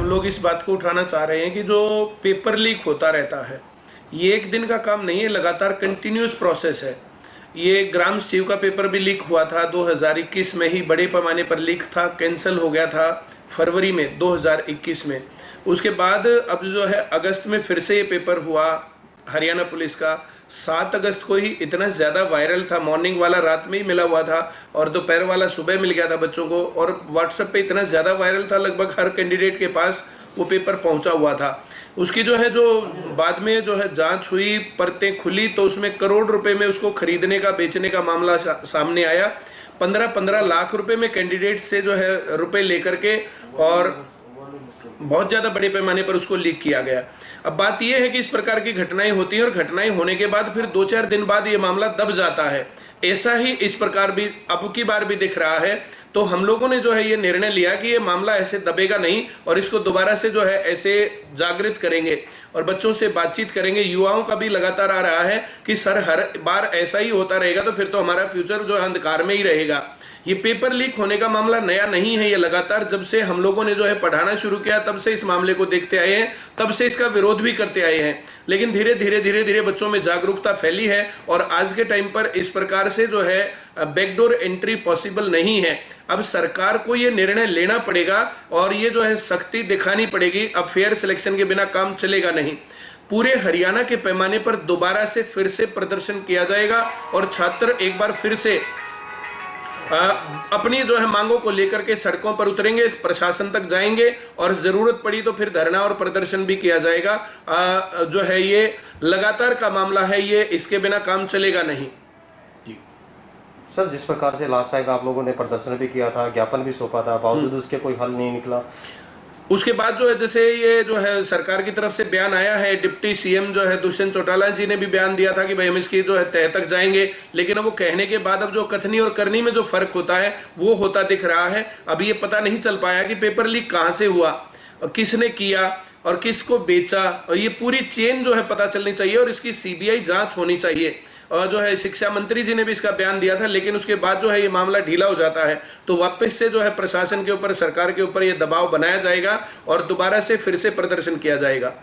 हम लोग इस बात को उठाना चाह रहे हैं कि जो पेपर लीक होता रहता है, ये एक दिन का काम नहीं है, लगातार कंटिन्यूस प्रोसेस है। ये ग्राम सचिव का पेपर भी लीक हुआ था 2021 में ही, बड़े पैमाने पर लीक था, कैंसिल हो गया था फरवरी में 2021 में। उसके बाद अब जो है अगस्त में फिर से ये पेपर हुआ हरियाणा पुलिस का। 7 अगस्त को ही इतना ज़्यादा वायरल था, मॉर्निंग वाला रात में ही मिला हुआ था और दोपहर वाला सुबह मिल गया था बच्चों को, और व्हाट्सएप पे इतना ज़्यादा वायरल था, लगभग हर कैंडिडेट के पास वो पेपर पहुंचा हुआ था। उसकी जो है जो बाद में जो है जांच हुई, परतें खुली, तो उसमें करोड़ रुपए में उसको खरीदने का बेचने का मामला सामने आया। 15-15 लाख रुपए में कैंडिडेट से जो है रुपए लेकर के और बहुत ज़्यादा बड़े पैमाने पर उसको लीक किया गया। अब बात यह है कि इस प्रकार की घटनाएं होती हैं और घटनाएं होने के बाद फिर 2-4 दिन बाद ये मामला दब जाता है। ऐसा ही इस प्रकार भी अब की बार भी दिख रहा है। तो हम लोगों ने जो है ये निर्णय लिया कि ये मामला ऐसे दबेगा नहीं और इसको दोबारा से जो है ऐसे जागृत करेंगे और बच्चों से बातचीत करेंगे। युवाओं का भी लगातार आ रहा है कि सर हर बार ऐसा ही होता रहेगा तो फिर तो हमारा फ्यूचर जो है अंधकार में ही रहेगा। ये पेपर लीक होने का मामला नया नहीं है, ये लगातार जब से हम लोगों ने जो है पढ़ाना शुरू किया तब से इस मामले को देखते आए हैं, तब से इसका विरोध भी करते आए हैं। लेकिन धीरे धीरे बच्चों में जागरूकता फैली है और आज के टाइम पर इस प्रकार से जो है बैकडोर एंट्री पॉसिबल नहीं है। अब सरकार को ये निर्णय लेना पड़ेगा और ये जो है सख्ती दिखानी पड़ेगी। अब फेयर सिलेक्शन के बिना काम चलेगा नहीं। पूरे हरियाणा के पैमाने पर दोबारा से फिर से प्रदर्शन किया जाएगा और छात्र एक बार फिर से अपनी जो है मांगों को लेकर के सड़कों पर उतरेंगे, प्रशासन तक जाएंगे और जरूरत पड़ी तो फिर धरना और प्रदर्शन भी किया जाएगा। जो है ये लगातार का मामला है, ये इसके बिना काम चलेगा नहीं। जी सर, जिस प्रकार से लास्ट टाइम आप लोगों ने प्रदर्शन भी किया था, ज्ञापन भी सौंपा था, बावजूद उसके कोई हल नहीं निकला। उसके बाद जो है जैसे ये जो है सरकार की तरफ से बयान आया है, डिप्टी सीएम जो है दुष्यंत चौटाला जी ने भी बयान दिया था कि भाई हम इसकी जो है तह तक जाएंगे। लेकिन अब वो कहने के बाद अब जो कथनी और करनी में जो फर्क होता है वो होता दिख रहा है। अब ये पता नहीं चल पाया कि पेपर लीक कहाँ से हुआ और किसने किया और किसको बेचा, और ये पूरी चेन जो है पता चलनी चाहिए और इसकी सीबीआई जांच होनी चाहिए। और जो है शिक्षा मंत्री जी ने भी इसका बयान दिया था, लेकिन उसके बाद जो है ये मामला ढीला हो जाता है तो वापस से जो है प्रशासन के ऊपर, सरकार के ऊपर ये दबाव बनाया जाएगा और दोबारा से फिर से प्रदर्शन किया जाएगा।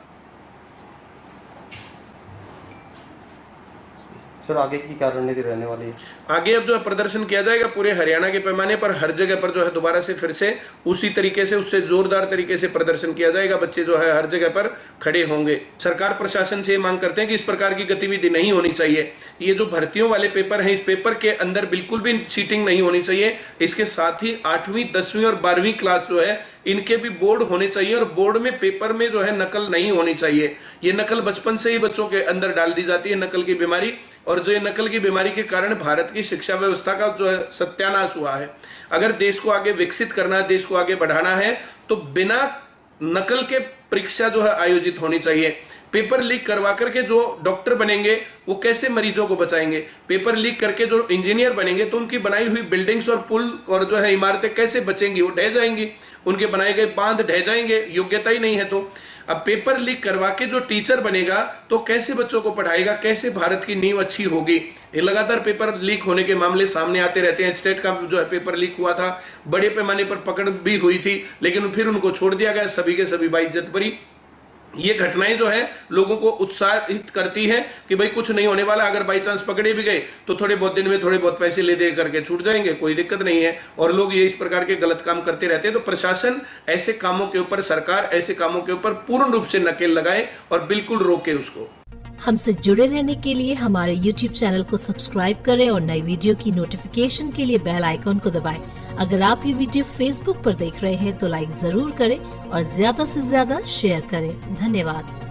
सर, आगे की क्या रणनीति रहने वाली है? आगे अब जो है प्रदर्शन किया जाएगा पूरे हरियाणा के पैमाने पर, हर जगह पर जो है दोबारा से फिर से उसी तरीके से, उससे जोरदार तरीके से प्रदर्शन किया जाएगा। बच्चे जो है हर जगह पर खड़े होंगे। सरकार प्रशासन से मांग करते हैं कि इस प्रकार की गतिविधि नहीं होनी चाहिए। ये जो भर्तियों वाले पेपर हैं, इस पेपर के अंदर बिल्कुल भी चीटिंग नहीं होनी चाहिए। इसके साथ ही 8वीं 10वीं और 12वीं क्लास जो है इनके भी बोर्ड होने चाहिए और बोर्ड में पेपर में जो है नकल नहीं होनी चाहिए। ये नकल बचपन से ही बच्चों के अंदर डाल दी जाती है, नकल की बीमारी, और जो ये नकल की बीमारी के कारण भारत की शिक्षा व्यवस्था का जो है सत्यानाश हुआ है। अगर देश को आगे विकसित करना है, देश को आगे बढ़ाना है तो बिना नकल के परीक्षा जो है आयोजित होनी चाहिए। पेपर लीक करवा करके जो डॉक्टर बनेंगे वो कैसे मरीजों को बचाएंगे? पेपर लीक करके जो इंजीनियर बनेंगे तो उनकी बनाई हुई बिल्डिंग्स और पुल और जो है इमारतें कैसे बचेंगी? वो ढह जाएंगी, उनके बनाए गए बांध ढह जाएंगे, योग्यता ही नहीं है। तो अब पेपर लीक करवा के जो टीचर बनेगा तो कैसे बच्चों को पढ़ाएगा, कैसे भारत की नींव अच्छी होगी? ये लगातार पेपर लीक होने के मामले सामने आते रहते हैं। स्टेट का जो है पेपर लीक हुआ था, बड़े पैमाने पर पकड़ भी हुई थी, लेकिन फिर उनको छोड़ दिया गया, सभी के सभी बाइज्जत बरी। ये घटनाएं जो है लोगों को उत्साहित करती है कि भाई कुछ नहीं होने वाला, अगर बाई चांस पकड़े भी गए तो थोड़े बहुत दिन में थोड़े बहुत पैसे ले दे करके छूट जाएंगे, कोई दिक्कत नहीं है। और लोग ये इस प्रकार के गलत काम करते रहते हैं। तो प्रशासन ऐसे कामों के ऊपर, सरकार ऐसे कामों के ऊपर पूर्ण रूप से नकेल लगाए और बिल्कुल रोके उसको। हमसे जुड़े रहने के लिए हमारे YouTube चैनल को सब्सक्राइब करें और नई वीडियो की नोटिफिकेशन के लिए बेल आइकॉन को दबाएं। अगर आप ये वीडियो Facebook पर देख रहे हैं तो लाइक जरूर करें और ज्यादा से ज्यादा शेयर करें। धन्यवाद।